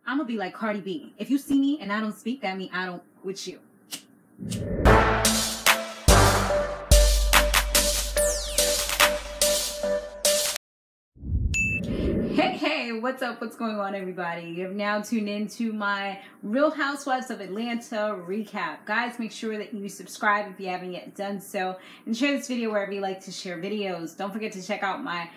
I'm gonna be like Cardi B. If you see me and I don't speak, that means I don't with you. Hey, what's up? What's going on, everybody? You have now tuned into my Real Housewives of Atlanta recap. Guys, make sure that you subscribe if you haven't yet done so, and share this video wherever you like to share videos. Don't forget to check out my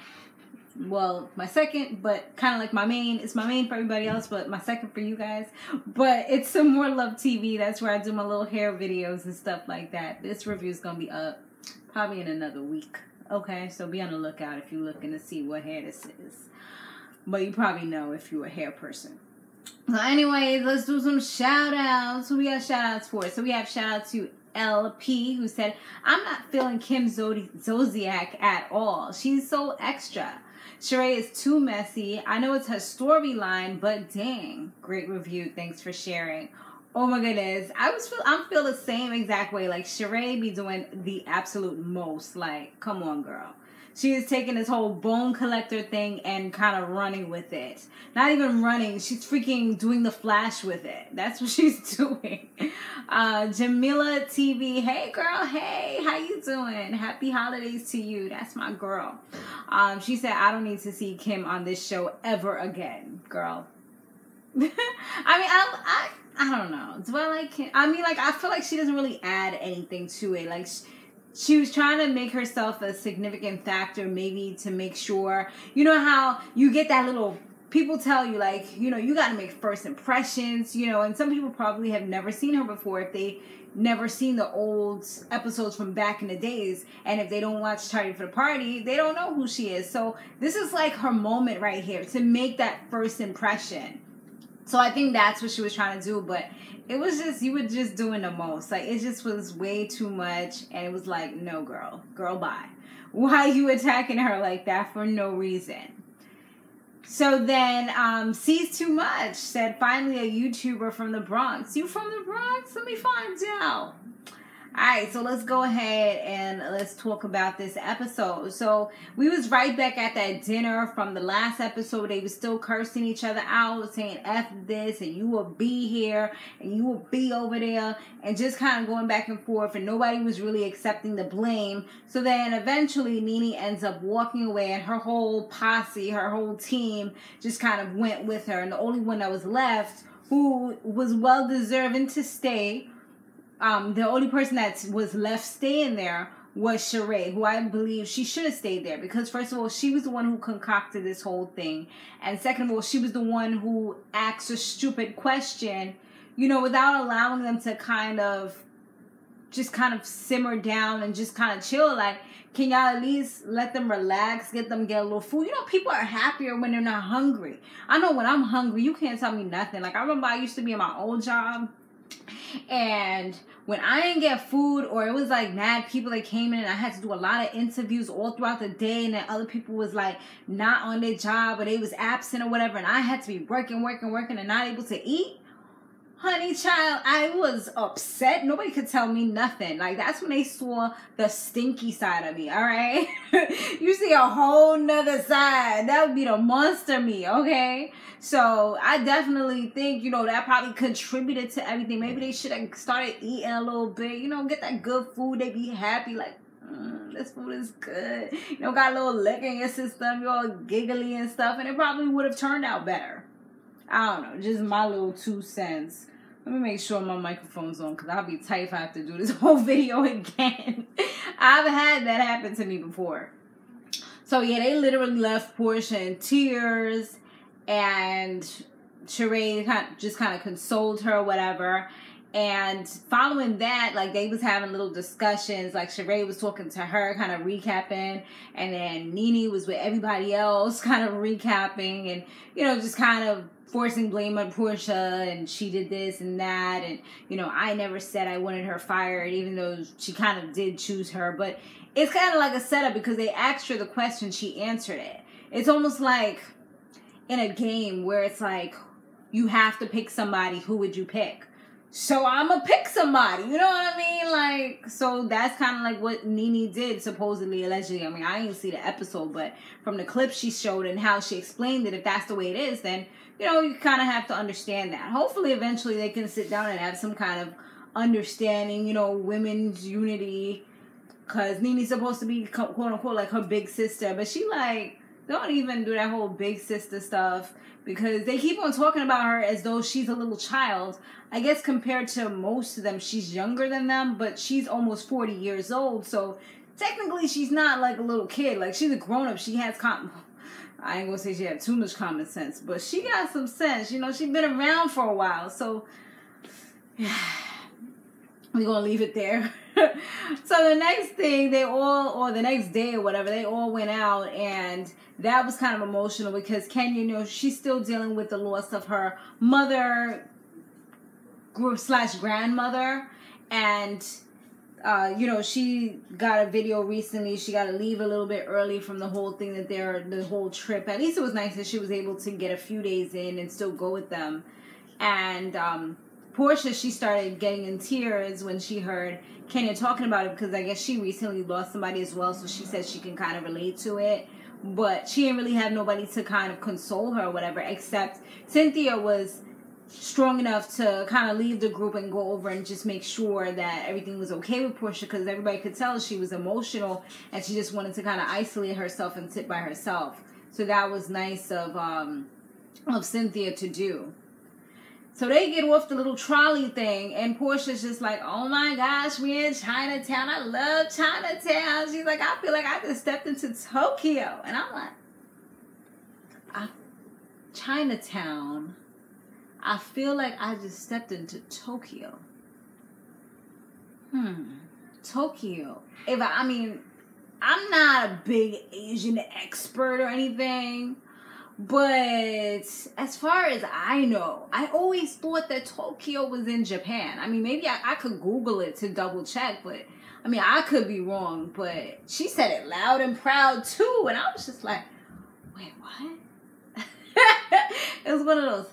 second, but kind of like my main. It's my main for everybody else, but my second for you guys. But it's Samore Love TV. That's where I do my little hair videos and stuff like that. This review is going to be up probably in another week. Okay, so be on the lookout if you're looking to see what hair this is. But you probably know if you're a hair person. So anyways, let's do some shout outs. Who we got shout outs for? So we have shout out to LP, who said, I'm not feeling Kim Zodiac at all. She's so extra. Sharee is too messy. I know it's her storyline, but dang. Great review. Thanks for sharing. Oh my goodness. I feel the same exact way. Like, Sharee be doing the absolute most. Like, come on, girl. She is taking this whole bone collector thing and kind of running with it. Not even running. She's freaking doing the Flash with it. That's what she's doing. Jamila TV. Hey, girl. Hey, how you doing? Happy holidays to you. That's my girl. She said, I don't need to see Kim on this show ever again, girl. I mean, I don't know. Do I like Kim? I mean, like, I feel like she doesn't really add anything to it. Like, she was trying to make herself a significant factor, maybe to make sure, you know how you get that little, people tell you, like, you know, you got to make first impressions, you know, and some people probably have never seen her before if they never seen the old episodes from back in the days, and if they don't watch Tardy for the Party, they don't know who she is. So this is like her moment right here to make that first impression. So I think that's what she was trying to do, but it was just, you were just doing the most. Like, it just was way too much, and it was like, no, girl, bye. Why are you attacking her like that for no reason? So then, Sees Too Much said, finally a YouTuber from the Bronx. You from the Bronx? Let me find out. Alright, so let's go ahead and let's talk about this episode. So we was right back at that dinner from the last episode. They were still cursing each other out, saying F this, and you will be here, and you will be over there, and just kind of going back and forth, and nobody was really accepting the blame. So then eventually Nene ends up walking away, and her whole posse, her whole team just kind of went with her, and the only one that was left, who was well deserving to stay, the only person that was left staying there was Sharee, who I believe she should have stayed there, because first of all, she was the one who concocted this whole thing, and second of all, she was the one who asked a stupid question, you know, without allowing them to kind of simmer down and just kind of chill. Like, can y'all at least let them relax, get a little food? You know, people are happier when they're not hungry. I know when I'm hungry, you can't tell me nothing. Like, I remember I used to be in my old job, and when I didn't get food, or it was like mad people that came in, and I had to do a lot of interviews all throughout the day, and then other people was like not on their job, or they was absent or whatever, and I had to be working and not able to eat. Honey child, I was upset. Nobody could tell me nothing. Like, that's when they saw the stinky side of me, all right? You see a whole nother side. That would be the monster me, okay? So I definitely think, you know, that probably contributed to everything. Maybe they should have started eating a little bit, you know, get that good food. They be happy, like, this food is good. You know, got a little lick in your system, you're all giggly and stuff, and it probably would have turned out better. I don't know, just my little 2 cents. Let me make sure my microphone's on, because I'll be tight if I have to do this whole video again. I've had that happen to me before. So yeah, they literally left Porsha in tears, and Sharee just kind of consoled her or whatever. And following that, like, they was having little discussions. Like, Sharee was talking to her, kind of recapping, and then Nene was with everybody else, kind of recapping, and, you know, just kind of forcing blame on Porsha, and she did this and that, and, you know, I never said I wanted her fired, even though she kind of did choose her. But it's kind of like a setup, because they asked her the question, she answered it. It's almost like in a game where it's like, you have to pick somebody. Who would you pick? So I'm gonna pick somebody, you know what I mean? Like, so that's kind of like what Nene did, supposedly, allegedly. I mean, I didn't see the episode, but from the clip she showed and how she explained it, if that's the way it is, then, you know, you kind of have to understand that. Hopefully, eventually, they can sit down and have some kind of understanding, you know, women's unity. Because Nene's supposed to be, quote unquote, like her big sister. But she, like, don't even do that whole big sister stuff. Because they keep on talking about her as though she's a little child. I guess compared to most of them, she's younger than them. But she's almost 40 years old. So, technically, she's not like a little kid. Like, she's a grown-up. She has I ain't gonna say she had too much common sense, but she got some sense. You know, she's been around for a while, so we're gonna leave it there. So the next thing, or the next day or whatever, they all went out, and that was kind of emotional because Kenya, you know, she's still dealing with the loss of her mother / grandmother, and you know, she got a video recently. She got to leave a little bit early from the whole thing the whole trip. At least it was nice that she was able to get a few days in and still go with them. And Porsha, she started getting in tears when she heard Kenya talking about it because I guess she recently lost somebody as well. So she said she can kind of relate to it. But she didn't really have nobody to kind of console her or whatever, except Cynthia was strong enough to kind of leave the group and go over and just make sure that everything was okay with Porsha because everybody could tell she was emotional and she just wanted to kind of isolate herself and sit by herself. So that was nice of Cynthia to do. So they get off the little trolley thing and Porsha's just like, oh my gosh, we're in Chinatown. I love Chinatown. She's like, I feel like I just stepped into Tokyo. And I'm like, Chinatown. I feel like I just stepped into Tokyo. Tokyo. I mean, I'm not a big Asian expert or anything, but as far as I know, I always thought that Tokyo was in Japan. I mean, maybe I could Google it to double check, but I mean, I could be wrong, but she said it loud and proud too, and I was just like, wait, what? It was one of those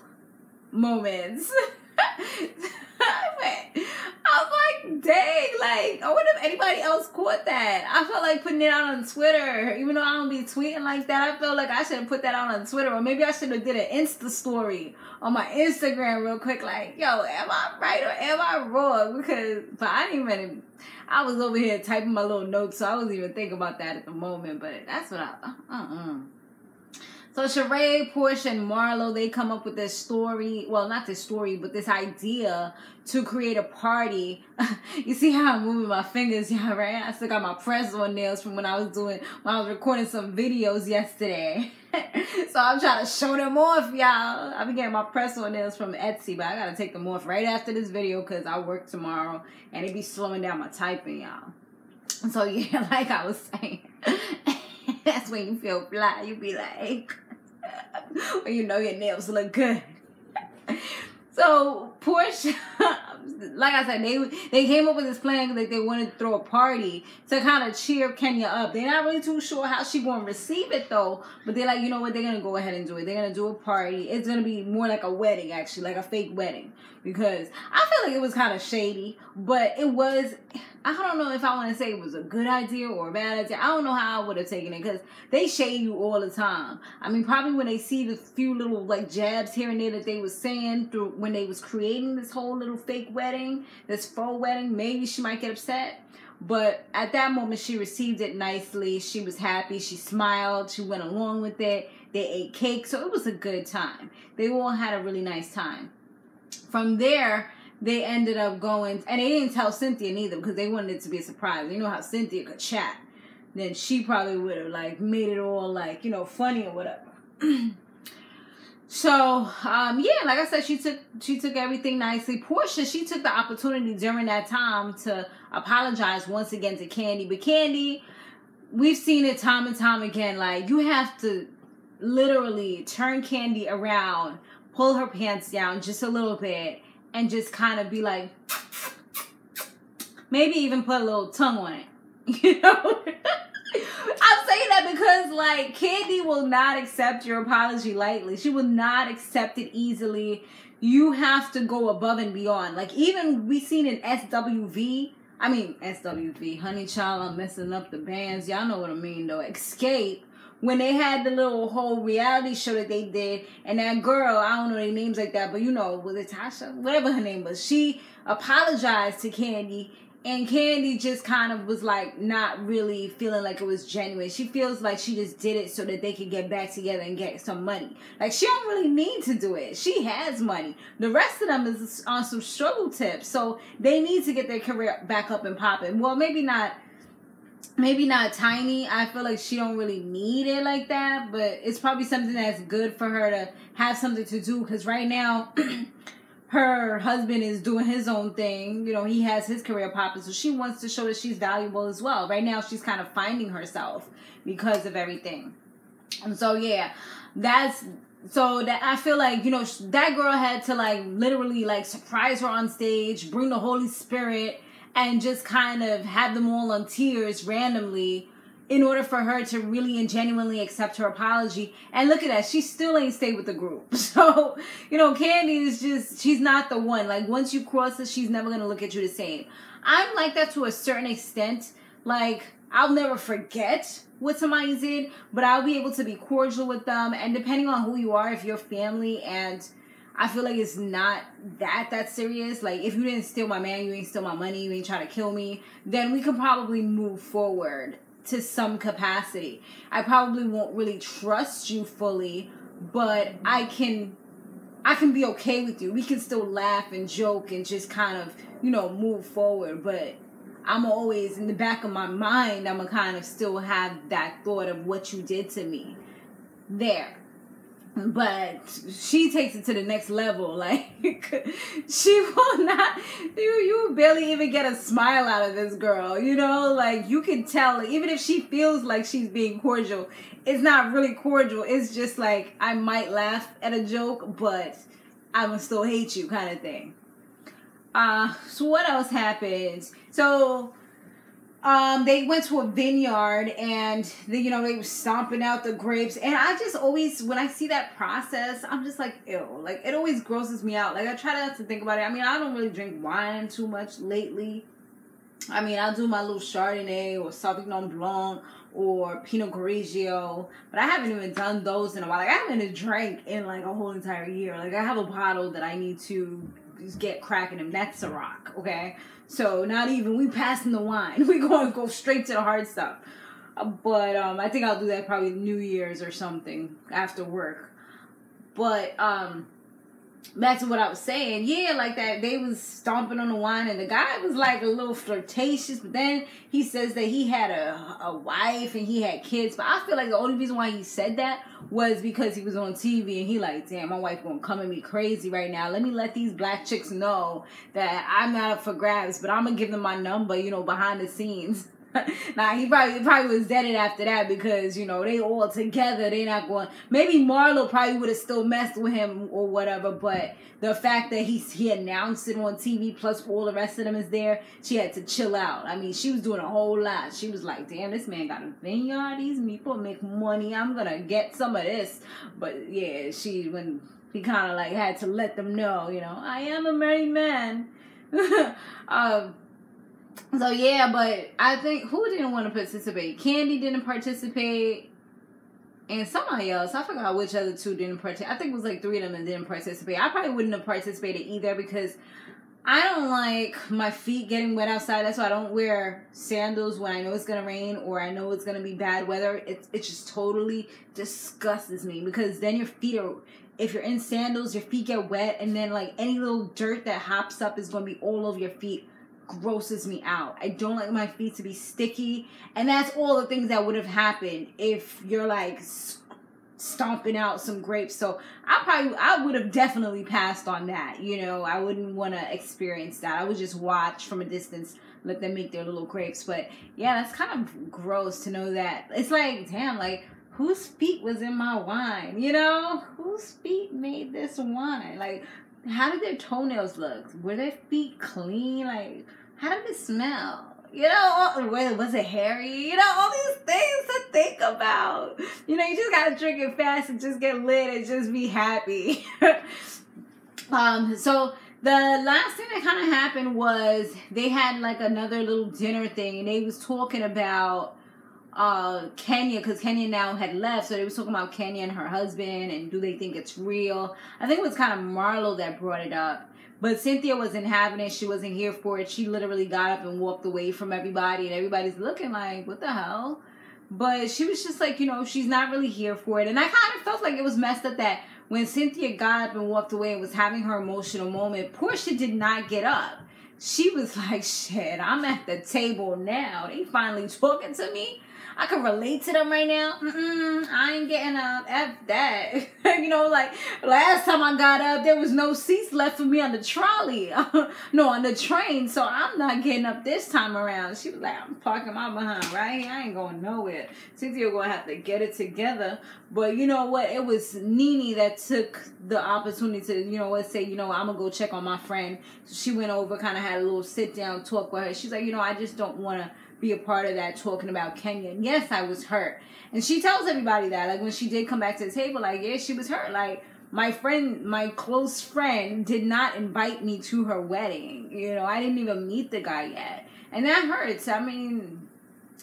moments. I was like, dang, like, I wonder if anybody else caught that. I felt like putting it out on Twitter, even though I don't be tweeting like that. I felt like I should have put that out on Twitter, or maybe I should have did an Insta story on my Instagram real quick, like, yo, am I right or am I wrong? But I didn't even, I was over here typing my little notes, so I wasn't even thinking about that at the moment, but that's what So Sharee, Porsha, and Marlo, they come up with this story. Well, not this story, but this idea to create a party. You see how I'm moving my fingers, yeah, right? I still got my press-on nails from when I was recording some videos yesterday. So I'm trying to show them off, y'all. I've been getting my press-on nails from Etsy, but I got to take them off right after this video because I work tomorrow, and it be slowing down my typing, y'all. So, yeah, like I was saying, that's when you feel fly. You be like... when you know your nails look good. So Porsha, like I said, they came up with this plan that they wanted to throw a party to kind of cheer Kenya up. They're not really too sure how she going to receive it though, but they're like, you know what, they're going to go ahead and do it. They're going to do a party. It's going to be more like a wedding, actually, like a fake wedding, because I feel like it was kind of shady, but it was, I don't know if I want to say it was a good idea or a bad idea. I don't know how I would have taken it because they shade you all the time. I mean, probably when they see the few little like jabs here and there that they was saying through when they was creating this whole little fake wedding, this faux wedding, maybe she might get upset. But at that moment, she received it nicely. She was happy. She smiled. She went along with it. They ate cake. So it was a good time. They all had a really nice time. From there, they ended up going, and they didn't tell Cynthia neither because they wanted it to be a surprise. You know how Cynthia could chat. Then she probably would have like made it all like, you know, funny or whatever. So, yeah, like I said, she took everything nicely. Porsha, she took the opportunity during that time to apologize once again to Kandi. But Kandi, we've seen it time and time again. Like, you have to literally turn Kandi around, pull her pants down just a little bit, and just kind of be like, maybe even put a little tongue on it. You know? I'm saying that because, like, Kandi will not accept your apology lightly. She will not accept it easily. You have to go above and beyond. Like, even we seen in SWV, Honey Child, I'm messing up the bands. Y'all know what I mean, though. Escape, when they had the little whole reality show that they did, and that girl, I don't know their names like that, but you know, was it Tasha? Whatever her name was, she apologized to Kandi, and Kandi just kind of was like not really feeling like it was genuine. She feels like she just did it so that they could get back together and get some money. Like, she don't really need to do it. She has money. The rest of them is on some struggle tips, so they need to get their career back up and popping. Well, maybe not Tiny. I feel like she don't really need it like that, but it's probably something that's good for her to have something to do, because right now her husband is doing his own thing. You know, he has his career popping, so she wants to show that she's valuable as well. Right now she's kind of finding herself because of everything. And so yeah, so that I feel like, you know, that girl had to like literally like surprise her on stage, bring the Holy Spirit, and just kind of have them all on tears randomly in order for her to really and genuinely accept her apology. And look at that, she still ain't stayed with the group. So, you know, Kandi is just, she's not the one. Like, once you cross it, she's never going to look at you the same. I'm like that to a certain extent. Like, I'll never forget what somebody did, but I'll be able to be cordial with them. And depending on who you are, if you're family, and I feel like it's not that serious. Like, if you didn't steal my man, you ain't steal my money, you ain't try to kill me, then we can probably move forward to some capacity. I probably won't really trust you fully, but I can be okay with you. We can still laugh and joke and just kind of, you know, move forward. But I'm always, in the back of my mind, I'm gonna kind of still have that thought of what you did to me there. But she takes it to the next level. Like, she will not, you barely even get a smile out of this girl, you know? Like, you can tell, even if she feels like she's being cordial, it's not really cordial. It's just like, I might laugh at a joke, but I'm gonna still hate you kind of thing. So what else happened? So they went to a vineyard, and they were stomping out the grapes. And I just always, when I see that process, I'm just like, ew. Like, it always grosses me out. Like, I try not to think about it. I mean, I don't really drink wine too much lately. I mean, I'll do my little Chardonnay or Sauvignon Blanc or Pinot Grigio, but I haven't even done those in a while. Like, I haven't drank in like a whole entire year. Like, I have a bottle that I need to just get cracking, and that's Ciroc, okay? So not even, we passing the wine. We going to go straight to the hard stuff. But I think I'll do that probably New Year's or something after work. But back to what I was saying. Yeah, like that, they was stomping on the wine, and the guy was like a little flirtatious, but then he says that he had a wife and he had kids. But I feel like the only reason why he said that was because he was on TV, and he like, damn, my wife gonna come at me crazy right now. Let me let these black chicks know that I'm not up for grabs, but I'm gonna give them my number, behind the scenes. Nah, he probably was deaded after that, because, they all together. They not going. Maybe Marlo probably would have still messed with him or whatever, but the fact that he announced it on TV, plus all the rest of them is there, she had to chill out. I mean, she was doing a whole lot. She was like, damn, this man got a vineyard. These people make money. I'm gonna get some of this. But yeah, when he kind of like had to let them know, I am a married man. So yeah, but I think, who didn't want to participate? Kandi didn't participate, and somebody else, I forgot which other two didn't participate. I think it was like 3 of them that didn't participate. I probably wouldn't have participated either, because I don't like my feet getting wet outside. That's why I don't wear sandals when I know it's going to rain or I know it's going to be bad weather. It just totally disgusts me, because then your feet are, if you're in sandals, your feet get wet, and then like any little dirt that hops up is going to be all over your feet. Grosses me out. I don't like my feet to be sticky, and that's all the things that would have happened if you're like stomping out some grapes. So I would have definitely passed on that. I wouldn't want to experience that. I would just watch from a distance, let them make their little grapes. But yeah, that's kind of gross to know that. It's like, damn, like, whose feet was in my wine? Whose feet made this wine? Like, how did their toenails look? Were their feet clean? Like, how did it smell? Was it hairy? All these things to think about. You just gotta drink it fast and just get lit and just be happy. So the last thing that kind of happened was they had like another little dinner thing, and they was talking about Kenya, because Kenya now had left, so they was talking about Kenya and her husband, and do they think it's real? I think it was kind of Marlo that brought it up. But Cynthia wasn't having it. She wasn't here for it. She literally got up and walked away from everybody, and everybody's looking like, what the hell? But she was just like, you know, she's not really here for it. And I kind of felt like it was messed up that when Cynthia got up and walked away and was having her emotional moment, Porsha did not get up. She was like, shit, I'm at the table now. They finally talking to me. I can relate to them right now. I ain't getting up. F that. You know, like, last time I got up, there was no seats left for me on the trolley. No, on the train. So I'm not getting up this time around. She was like, I'm parking my behind right here. I ain't going nowhere. Cynthia going to have to get it together. But you know what? It was Nene that took the opportunity to, you know, let's say, you know, I'm going to go check on my friend. So she went over, kind of had a little sit down talk with her. She's like, you know, I just don't want to be a part of that, talking about Kenya. And yes, I was hurt. And she tells everybody that. Like, when she did come back to the table, like, yeah, she was hurt. Like, my friend, my close friend, did not invite me to her wedding. You know, I didn't even meet the guy yet. And that hurts. I mean,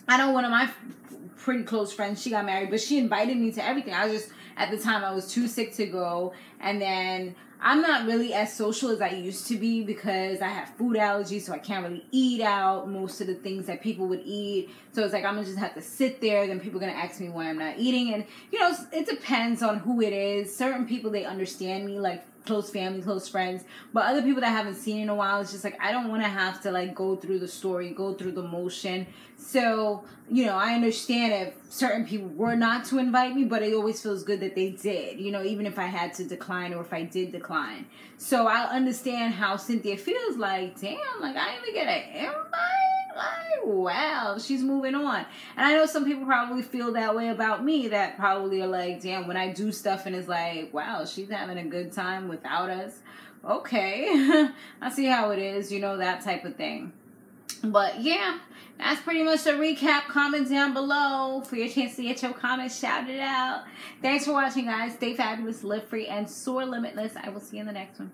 I know one of my pretty close friends, she got married, but she invited me to everything. I was just, at the time, I was too sick to go. And then I'm not really as social as I used to be because I have food allergies, so I can't really eat out most of the things that people would eat. So it's like I'm going to just have to sit there. Then people are going to ask me why I'm not eating. And, you know, it depends on who it is. Certain people, they understand me, like close family, close friends. But other people that I haven't seen in a while, it's just like I don't want to have to, like, go through the story, go through the motion. So, you know, I understand if certain people were not to invite me, but it always feels good that they did, you know, even if I had to decline or if I did decline. So I understand how Cynthia feels like, damn, like, I didn't even get an invite? Like, wow, she's moving on. And I know some people probably feel that way about me, that probably are like, damn, when I do stuff and it's like, wow, she's having a good time without us. Okay, I see how it is, you know, that type of thing. But yeah, that's pretty much a recap. Comment down below for your chance to get your comments shouted out. Thanks for watching, guys. Stay fabulous, live free, and soar limitless. I will see you in the next one.